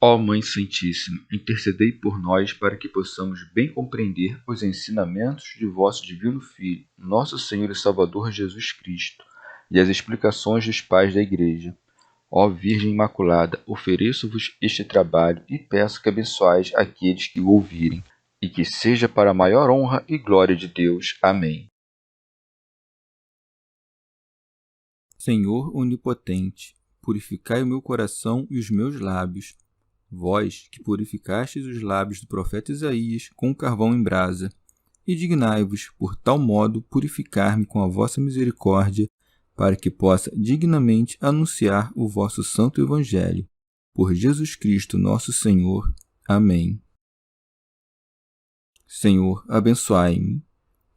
Ó Mãe Santíssima, intercedei por nós para que possamos bem compreender os ensinamentos de vosso Divino Filho, nosso Senhor e Salvador Jesus Cristo, e as explicações dos pais da Igreja. Ó Virgem Imaculada, ofereço-vos este trabalho e peço que abençoais aqueles que o ouvirem, e que seja para a maior honra e glória de Deus. Amém. Senhor onipotente, purificai o meu coração e os meus lábios. Vós, que purificastes os lábios do profeta Isaías com carvão em brasa, e dignai-vos, por tal modo, purificar-me com a vossa misericórdia, para que possa dignamente anunciar o vosso santo Evangelho. Por Jesus Cristo nosso Senhor. Amém. Senhor, abençoai-me.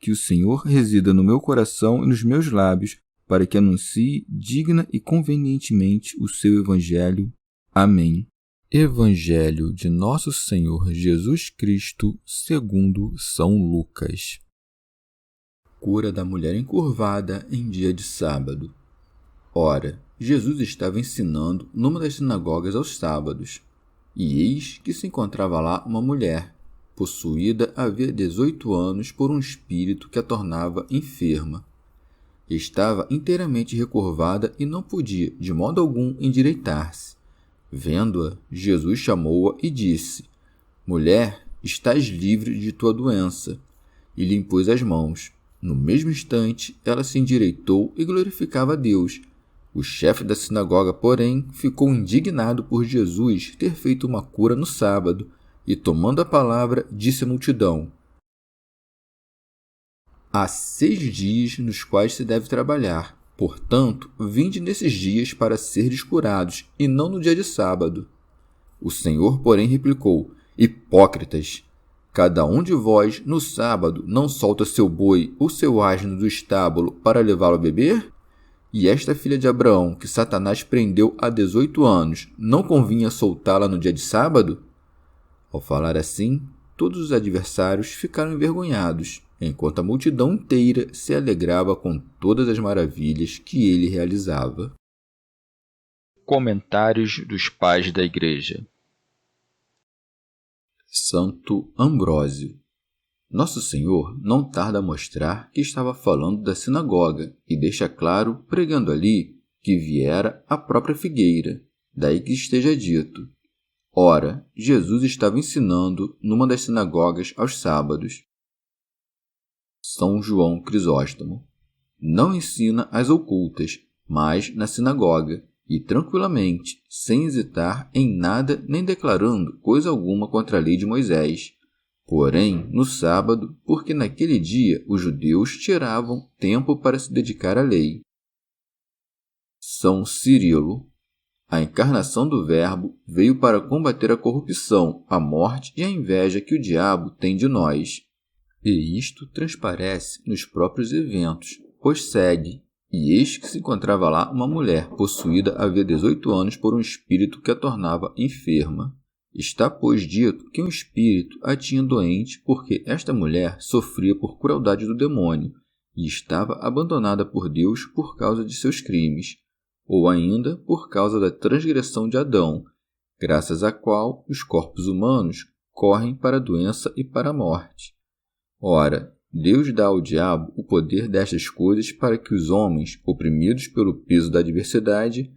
Que o Senhor resida no meu coração e nos meus lábios, para que anuncie digna e convenientemente o seu Evangelho. Amém. Evangelho de Nosso Senhor Jesus Cristo segundo São Lucas. Cura da mulher encurvada em dia de sábado. Ora, Jesus estava ensinando numa das sinagogas aos sábados, e eis que se encontrava lá uma mulher, possuída havia 18 anos por um espírito que a tornava enferma. Estava inteiramente recurvada e não podia, de modo algum, endireitar-se. Vendo-a, Jesus chamou-a e disse: Mulher, estás livre de tua doença. E lhe impôs as mãos. No mesmo instante, ela se endireitou e glorificava a Deus. O chefe da sinagoga, porém, ficou indignado por Jesus ter feito uma cura no sábado e, tomando a palavra, disse à multidão: Há 6 dias nos quais se deve trabalhar. Portanto, vinde nesses dias para serdes curados, e não no dia de sábado. O Senhor, porém, replicou: Hipócritas! Cada um de vós, no sábado, não solta seu boi ou seu asno do estábulo para levá-lo a beber? E esta filha de Abraão, que Satanás prendeu há 18 anos, não convinha soltá-la no dia de sábado? Ao falar assim, todos os adversários ficaram envergonhados, enquanto a multidão inteira se alegrava com todas as maravilhas que ele realizava. Comentários dos Pais da Igreja. Santo Ambrósio. Nosso Senhor não tarda a mostrar que estava falando da sinagoga e deixa claro, pregando ali, que viera a própria figueira, daí que esteja dito: Ora, Jesus estava ensinando numa das sinagogas aos sábados. São João Crisóstomo. Não ensina às ocultas, mas na sinagoga, e tranquilamente, sem hesitar em nada nem declarando coisa alguma contra a lei de Moisés. Porém, no sábado, porque naquele dia os judeus tiravam tempo para se dedicar à lei. São Cirilo. A encarnação do Verbo veio para combater a corrupção, a morte e a inveja que o diabo tem de nós. E isto transparece nos próprios eventos, pois segue: E eis que se encontrava lá uma mulher possuída havia 18 anos por um espírito que a tornava enferma. Está, pois, dito que um espírito a tinha doente, porque esta mulher sofria por crueldade do demônio e estava abandonada por Deus por causa de seus crimes, ou ainda por causa da transgressão de Adão, graças à qual os corpos humanos correm para a doença e para a morte. Ora, Deus dá ao diabo o poder destas coisas para que os homens, oprimidos pelo peso da adversidade,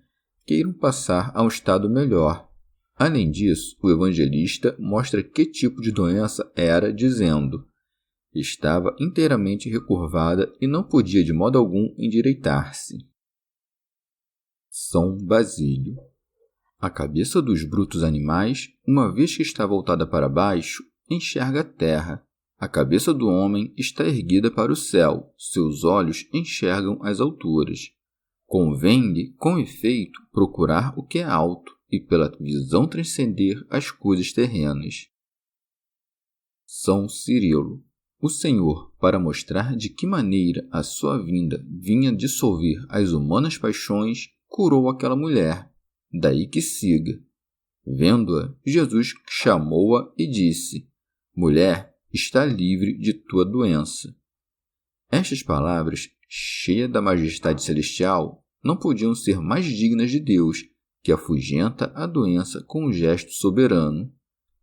queiram passar a um estado melhor. Além disso, o evangelista mostra que tipo de doença era, dizendo: Estava inteiramente recurvada e não podia de modo algum endireitar-se. São Basílio. A cabeça dos brutos animais, uma vez que está voltada para baixo, enxerga a terra. A cabeça do homem está erguida para o céu, seus olhos enxergam as alturas. Convém-lhe, com efeito, procurar o que é alto e pela visão transcender as coisas terrenas. São Cirilo. O Senhor, para mostrar de que maneira a sua vinda vinha dissolver as humanas paixões, curou aquela mulher, daí que siga. Vendo-a, Jesus chamou-a e disse: Mulher, está livre de tua doença. Estas palavras, cheias da majestade celestial, não podiam ser mais dignas de Deus, que afugenta a doença com um gesto soberano.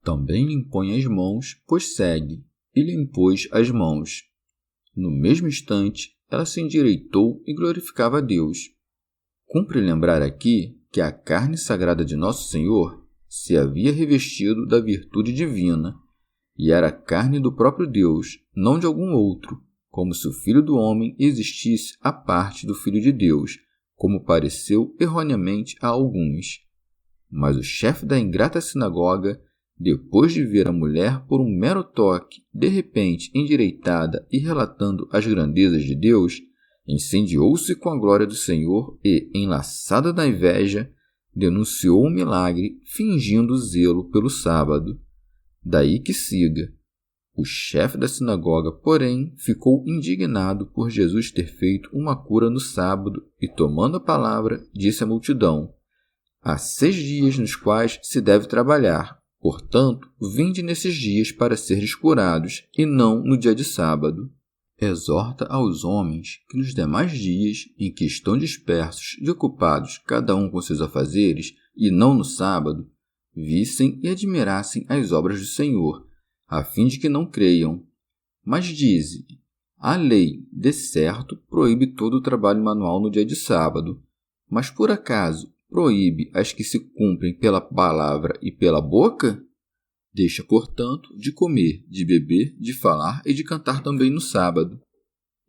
Também lhe impõe as mãos, pois segue, e lhe impôs as mãos. No mesmo instante, ela se endireitou e glorificava a Deus. Cumpre lembrar aqui que a carne sagrada de Nosso Senhor se havia revestido da virtude divina, e era a carne do próprio Deus, não de algum outro, como se o Filho do Homem existisse à parte do Filho de Deus, como pareceu erroneamente a alguns. Mas o chefe da ingrata sinagoga, depois de ver a mulher por um mero toque, de repente endireitada e relatando as grandezas de Deus, incendiou-se com a glória do Senhor e, enlaçada da inveja, denunciou o milagre, fingindo zelo pelo sábado. Daí que siga. O chefe da sinagoga, porém, ficou indignado por Jesus ter feito uma cura no sábado e, tomando a palavra, disse à multidão: há 6 dias nos quais se deve trabalhar. Portanto, vinde nesses dias para seres curados, e não no dia de sábado. Exorta aos homens que nos demais dias, em que estão dispersos e ocupados cada um com seus afazeres, e não no sábado, vissem e admirassem as obras do Senhor, a fim de que não creiam. Mas dize: a lei, de certo, proíbe todo o trabalho manual no dia de sábado, mas por acaso proíbe as que se cumprem pela palavra e pela boca? Deixa, portanto, de comer, de beber, de falar e de cantar também no sábado.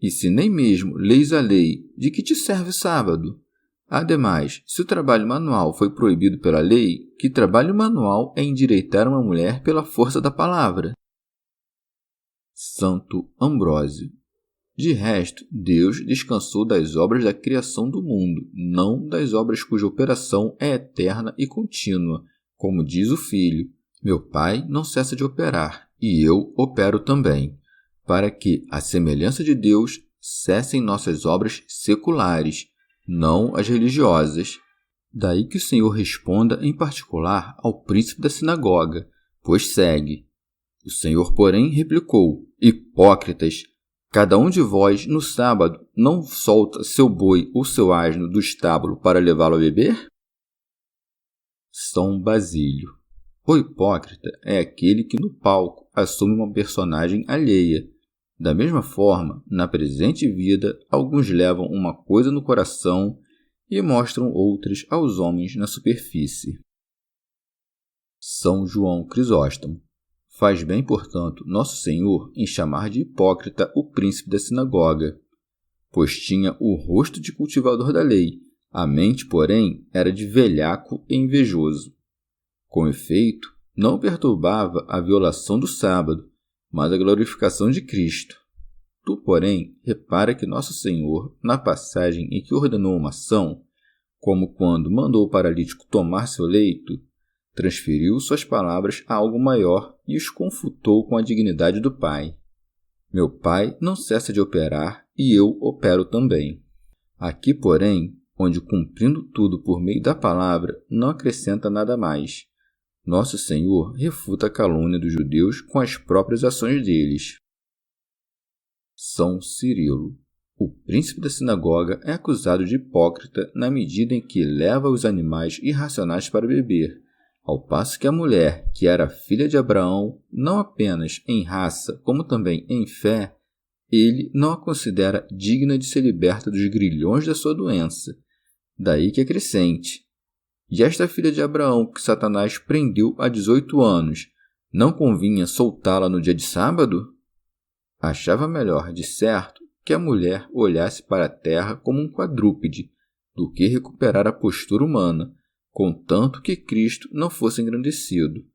E se nem mesmo leis a lei, de que te serve sábado? Ademais, se o trabalho manual foi proibido pela lei, que trabalho manual é endireitar uma mulher pela força da palavra? Santo Ambrósio. De resto, Deus descansou das obras da criação do mundo, não das obras cuja operação é eterna e contínua, como diz o Filho: meu Pai não cessa de operar, e eu opero também, para que, à semelhança de Deus, cessem nossas obras seculares, não as religiosas. Daí que o Senhor responda em particular ao príncipe da sinagoga, pois segue. O Senhor, porém, replicou: hipócritas! Cada um de vós, no sábado, não solta seu boi ou seu asno do estábulo para levá-lo a beber? São Basílio. O hipócrita é aquele que no palco assume uma personagem alheia. Da mesma forma, na presente vida, alguns levam uma coisa no coração e mostram outras aos homens na superfície. São João Crisóstomo. Faz bem, portanto, Nosso Senhor em chamar de hipócrita o príncipe da sinagoga, pois tinha o rosto de cultivador da lei, a mente, porém, era de velhaco e invejoso. Com efeito, não perturbava a violação do sábado, mas a glorificação de Cristo. Tu, porém, repara que Nosso Senhor, na passagem em que ordenou uma ação, como quando mandou o paralítico tomar seu leito, transferiu suas palavras a algo maior e os confutou com a dignidade do Pai. Meu Pai não cessa de operar e eu opero também. Aqui, porém, onde cumprindo tudo por meio da palavra, não acrescenta nada mais. Nosso Senhor refuta a calúnia dos judeus com as próprias ações deles. São Cirilo. O príncipe da sinagoga é acusado de hipócrita na medida em que leva os animais irracionais para beber, ao passo que a mulher, que era filha de Abraão, não apenas em raça, como também em fé, ele não a considera digna de ser liberta dos grilhões da sua doença. Daí que acrescente: e esta filha de Abraão, que Satanás prendeu há 18 anos, não convinha soltá-la no dia de sábado? Achava melhor, de certo, que a mulher olhasse para a terra como um quadrúpede, do que recuperar a postura humana, contanto que Cristo não fosse engrandecido.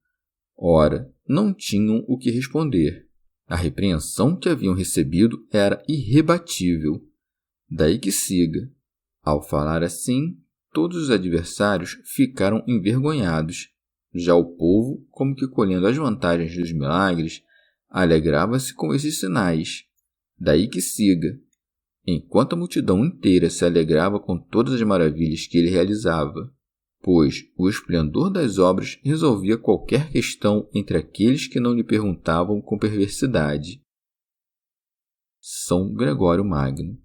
Ora, não tinham o que responder. A repreensão que haviam recebido era irrebatível. Daí que siga. Ao falar assim, todos os adversários ficaram envergonhados. Já o povo, como que colhendo as vantagens dos milagres, alegrava-se com esses sinais. Daí que siga. Enquanto a multidão inteira se alegrava com todas as maravilhas que ele realizava, pois o esplendor das obras resolvia qualquer questão entre aqueles que não lhe perguntavam com perversidade. São Gregório Magno.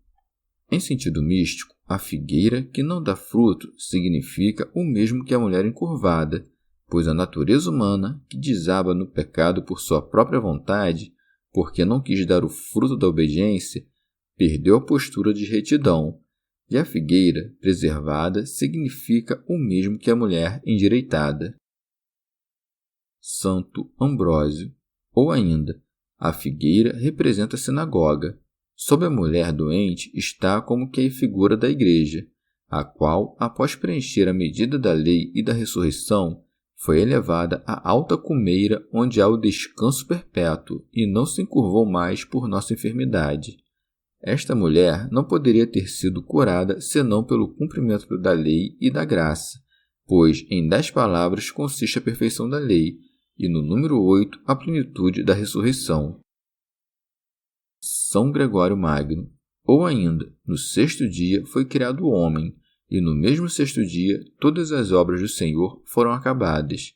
Em sentido místico, a figueira que não dá fruto significa o mesmo que a mulher encurvada, pois a natureza humana, que desaba no pecado por sua própria vontade, porque não quis dar o fruto da obediência, perdeu a postura de retidão, e a figueira preservada significa o mesmo que a mulher endireitada. Santo Ambrósio, ou ainda, a figueira representa a sinagoga. Sob a mulher doente está como que a figura da igreja, a qual, após preencher a medida da lei e da ressurreição, foi elevada à alta cumeira onde há o descanso perpétuo e não se encurvou mais por nossa enfermidade. Esta mulher não poderia ter sido curada senão pelo cumprimento da lei e da graça, pois em 10 palavras consiste a perfeição da lei, e no número 8 a plenitude da ressurreição. São Gregório Magno, ou ainda, no 6º dia foi criado o homem, e no mesmo 6º dia todas as obras do Senhor foram acabadas.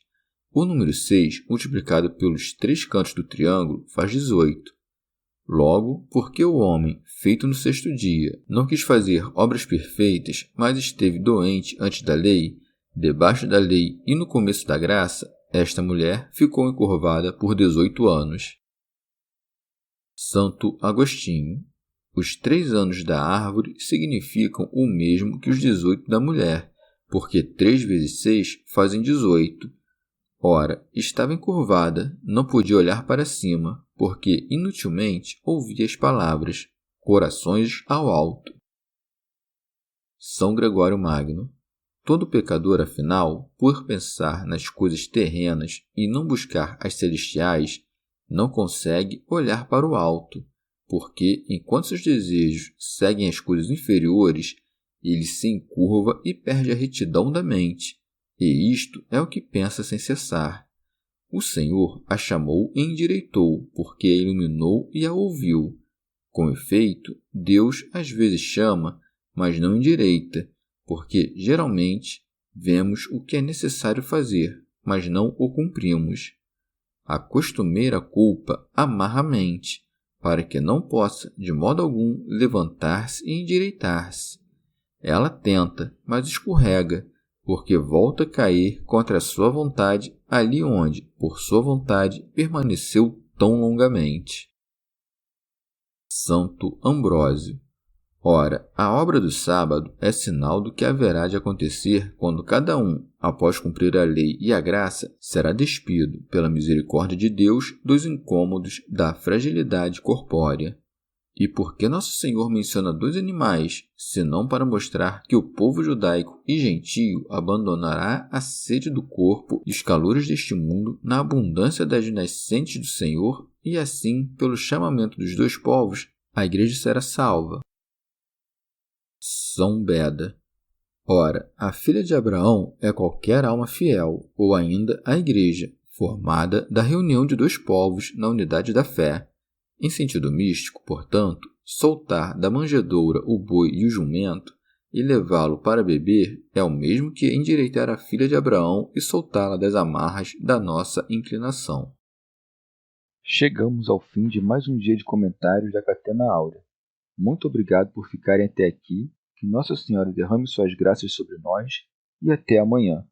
O número 6, multiplicado pelos 3 cantos do triângulo, faz 18. Logo, porque o homem, feito no 6º dia, não quis fazer obras perfeitas, mas esteve doente antes da lei, debaixo da lei e no começo da graça, esta mulher ficou encurvada por 18 anos. Santo Agostinho. Os 3 anos da árvore significam o mesmo que os 18 da mulher, porque 3 vezes 6 fazem 18. Ora, estava encurvada, não podia olhar para cima, porque inutilmente ouvia as palavras, corações ao alto. São Gregório Magno. Todo pecador, afinal, por pensar nas coisas terrenas e não buscar as celestiais, não consegue olhar para o alto, porque, enquanto seus desejos seguem as coisas inferiores, ele se encurva e perde a retidão da mente, e isto é o que pensa sem cessar. O Senhor a chamou e endireitou, porque a iluminou e a ouviu. Com efeito, Deus às vezes chama, mas não endireita, porque, geralmente, vemos o que é necessário fazer, mas não o cumprimos. A costumeira culpa amarra a mente, para que não possa, de modo algum, levantar-se e endireitar-se. Ela tenta, mas escorrega, porque volta a cair contra a sua vontade ali onde, por sua vontade, permaneceu tão longamente. Santo Ambrósio. Ora, a obra do sábado é sinal do que haverá de acontecer quando cada um, após cumprir a lei e a graça, será despido, pela misericórdia de Deus, dos incômodos da fragilidade corpórea. E por que Nosso Senhor menciona 2 animais, senão para mostrar que o povo judaico e gentio abandonará a sede do corpo e os calores deste mundo na abundância das nascentes do Senhor, e assim, pelo chamamento dos 2 povos, a igreja será salva. São Beda. Ora, a filha de Abraão é qualquer alma fiel, ou ainda a igreja, formada da reunião de 2 povos na unidade da fé. Em sentido místico, portanto, soltar da manjedoura o boi e o jumento e levá-lo para beber é o mesmo que endireitar a filha de Abraão e soltá-la das amarras da nossa inclinação. Chegamos ao fim de mais um dia de comentários da Catena Áurea. Muito obrigado por ficarem até aqui, que Nossa Senhora derrame suas graças sobre nós e até amanhã.